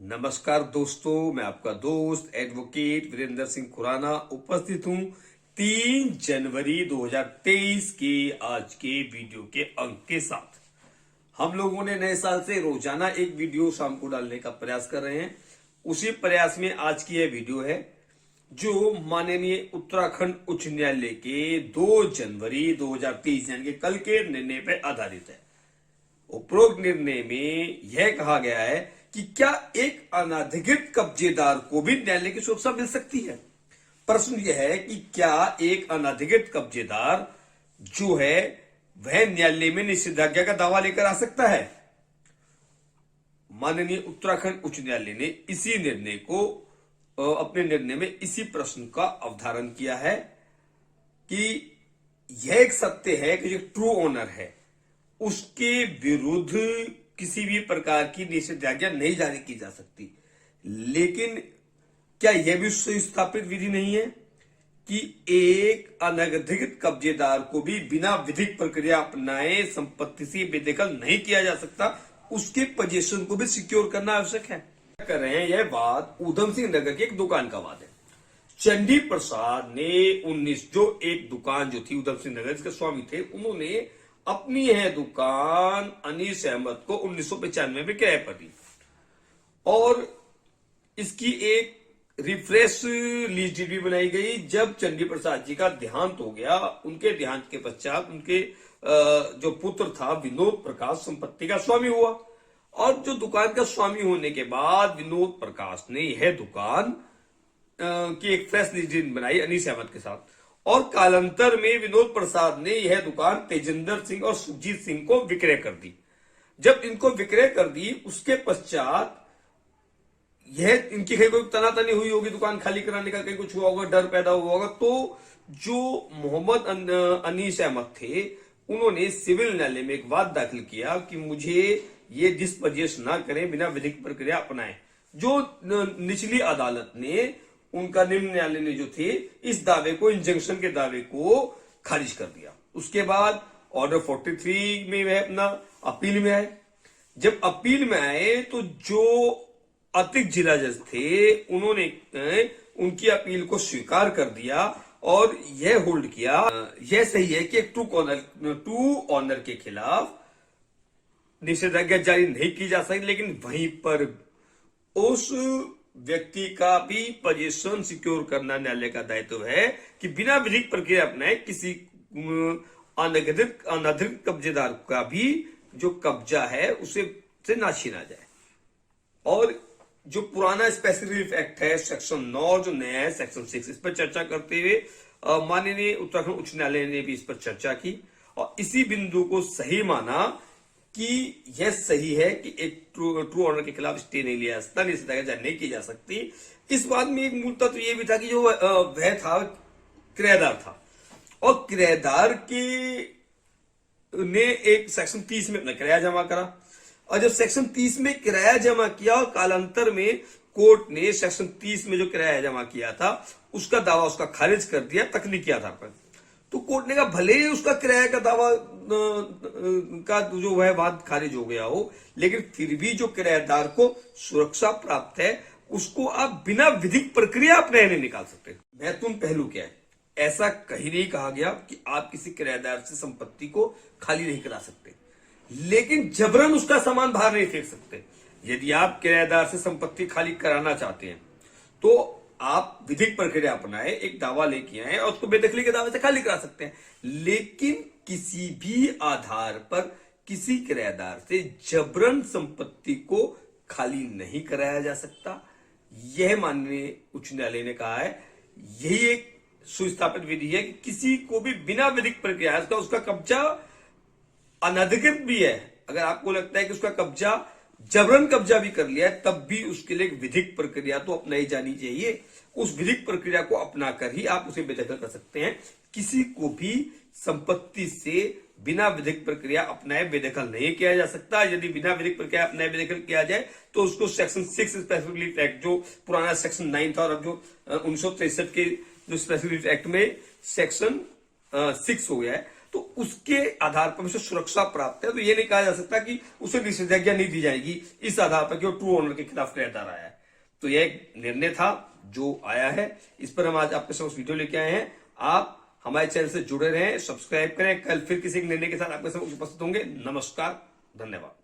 नमस्कार दोस्तों, मैं आपका दोस्त एडवोकेट वीरेंद्र सिंह खुराना उपस्थित हूं 3 जनवरी 2023 के आज के वीडियो के अंक के साथ। हम लोगों ने नए साल से रोजाना एक वीडियो शाम को डालने का प्रयास कर रहे हैं। उसी प्रयास में आज की यह वीडियो है जो माननीय उत्तराखंड उच्च न्यायालय के 2 जनवरी 2023 यानी कि कल के निर्णय पर आधारित है। उपरोक्त निर्णय में यह कहा गया है कि क्या एक अनधिकृत कब्जेदार को भी न्यायालय की सुरक्षा मिल सकती है। प्रश्न यह है कि क्या एक अनधिकृत कब्जेदार जो है वह न्यायालय में निषेधाज्ञा का दावा लेकर आ सकता है। माननीय उत्तराखंड उच्च न्यायालय ने इसी निर्णय को अपने निर्णय में इसी प्रश्न का अवधारण किया है कि यह एक सत्य है कि जो ट्रू ऑनर है उसके विरुद्ध किसी भी प्रकार की निषेधाज्ञा नहीं जारी की जा सकती। लेकिन क्या यह भी सुस्थापित विधि नहीं है कि एक अनधिकृत कब्जेदार को भी बिना विधिक प्रक्रिया अपनाए संपत्ति से बेदखल नहीं किया जा सकता, उसके पोजीशन को भी सिक्योर करना आवश्यक है। कर रहे हैं यह बात उधम सिंह नगर की एक दुकान का बात है। चंडी प्रसाद ने 19 जो एक दुकान जो थी उधम सिंह नगर जिसके स्वामी थे, उन्होंने अपनी यह दुकान अनीस अहमद को 1995 में किराए पर दी और इसकी एक रिफ्रेश लीज डीड भी बनाई गई। जब चंडी प्रसाद जी का देहांत हो गया, उनके देहांत के पश्चात उनके जो पुत्र था विनोद प्रकाश संपत्ति का स्वामी हुआ और जो दुकान का स्वामी होने के बाद विनोद प्रकाश ने यह दुकान की एक फ्रेश लीज डीड बनाई अनीस अहमद के साथ और कालांतर में विनोद प्रसाद ने यह दुकान तेजिंदर सिंह और सुखजीत सिंह को विक्रय कर दी। जब इनको विक्रय कर दी उसके पश्चात यह इनकी कहीं कोई तनातनी हुई होगी, दुकान खाली कराने का कहीं कुछ हुआ होगा, डर पैदा हुआ होगा, तो जो मोहम्मद अनीस अहमद थे उन्होंने सिविल न्यायालय में एक वाद दाखिल किया कि मुझे ये डिस्पोजेस ना करें, बिना विधिक प्रक्रिया अपनाएं। जो निचली अदालत ने उनका निम्न न्यायालय ने जो थे इस दावे को, इंजंक्शन के दावे को खारिज कर दिया। उसके बाद ऑर्डर 43 में वह अपना अपील में आए। जब अपील में आए तो जो अतिरिक्त जिला जज थे उन्होंने उनकी अपील को स्वीकार कर दिया और यह होल्ड किया यह सही है कि एक ट्रू ऑनर के खिलाफ निषेधाज्ञा जारी नहीं की जा सकती, लेकिन वहीं पर उस व्यक्ति का भी पोजीशन सिक्योर करना न्यायालय का दायित्व है कि बिना विधिक प्रक्रिया अपनाए किसी अनधिकृत कब्जेदार का भी जो कब्जा है उसे से ना छीना जाए। और जो पुराना स्पेशल रिलीफ एक्ट है सेक्शन 9 और जो नया है सेक्शन 6, इस पर चर्चा करते हुए माननीय उत्तराखंड उच्च न्यायालय ने भी इस पर चर्चा की और इसी बिंदु को सही माना कि यह सही है कि एक ट्रू ऑनर के खिलाफ स्टे नहीं लिया जा सकता, निषेधाज्ञा नहीं की जा सकती। इस बात में एक मूल तत्व यह भी था कि जो वह था किराएदार था और किराएदार के ने एक सेक्शन 30 में अपना किराया जमा करा और जब सेक्शन 30 में किराया जमा किया और कालांतर में कोर्ट ने सेक्शन 30 में जो किराया जमा किया था उसका दावा उसका खारिज कर दिया तकनीकी आधार पर। तो कोर्ट ने कहा भले ही उसका किराया का दावा का जो वह वाद खारिज हो गया हो, लेकिन फिर भी जो किराएदार को सुरक्षा प्राप्त है उसको आप बिना विधिक प्रक्रिया अपने नहीं निकाल सकते। महत्वपूर्ण पहलू क्या है, ऐसा कहीं नहीं कहा गया कि आप किसी किराएदार से संपत्ति को खाली नहीं करा सकते, लेकिन जबरन उसका सामान बाहर नहीं फेंक सकते। यदि आप किराएदार से संपत्ति खाली कराना चाहते हैं तो आप विधिक प्रक्रिया अपनाए, एक दावा लेके आए और उसको बेदखली के दावे से खाली करा सकते हैं, लेकिन किसी भी आधार पर किसी किराएदार से जबरन संपत्ति को खाली नहीं कराया जा सकता। यह माननीय उच्च न्यायालय ने कहा है। यही एक सुस्थापित विधि है कि किसी को भी बिना विधिक प्रक्रिया उसका कब्जा अनधिकृत भी है, अगर आपको लगता है कि उसका कब्जा जबरन कब्जा भी कर लिया है, तब भी उसके लिए विधिक प्रक्रिया तो अपनाई जानी चाहिए। उस विधिक प्रक्रिया को अपनाकर ही आप उसे बेदखल कर सकते हैं। किसी को भी संपत्ति से बिना विधिक प्रक्रिया अपनाए बेदखल नहीं किया जा सकता। यदि बिना विधिक प्रक्रिया अपनाए बेदखल किया जाए तो उसको सेक्शन 6 स्पेशल रिलीफ एक्ट, जो पुराना सेक्शन 9 था और अब जो 1963 के जो स्पेशल रिलीफ एक्ट में सेक्शन 6 हो गया है, तो उसके आधार पर उसे सुरक्षा प्राप्त है। तो ये नहीं कहा जा सकता कि उसे निषेधाज्ञा नहीं दी जाएगी इस आधार पर कि वो ट्रू ओनर के खिलाफ निर्णय आया है। तो यह एक निर्णय था जो आया है, इस पर हम आज आपके समक्ष वीडियो लेके आए हैं। आप हमारे चैनल से जुड़े रहें, सब्सक्राइब करें। कल फिर किसी निर्णय के साथ आपके समक्ष उपस्थित होंगे। नमस्कार, धन्यवाद।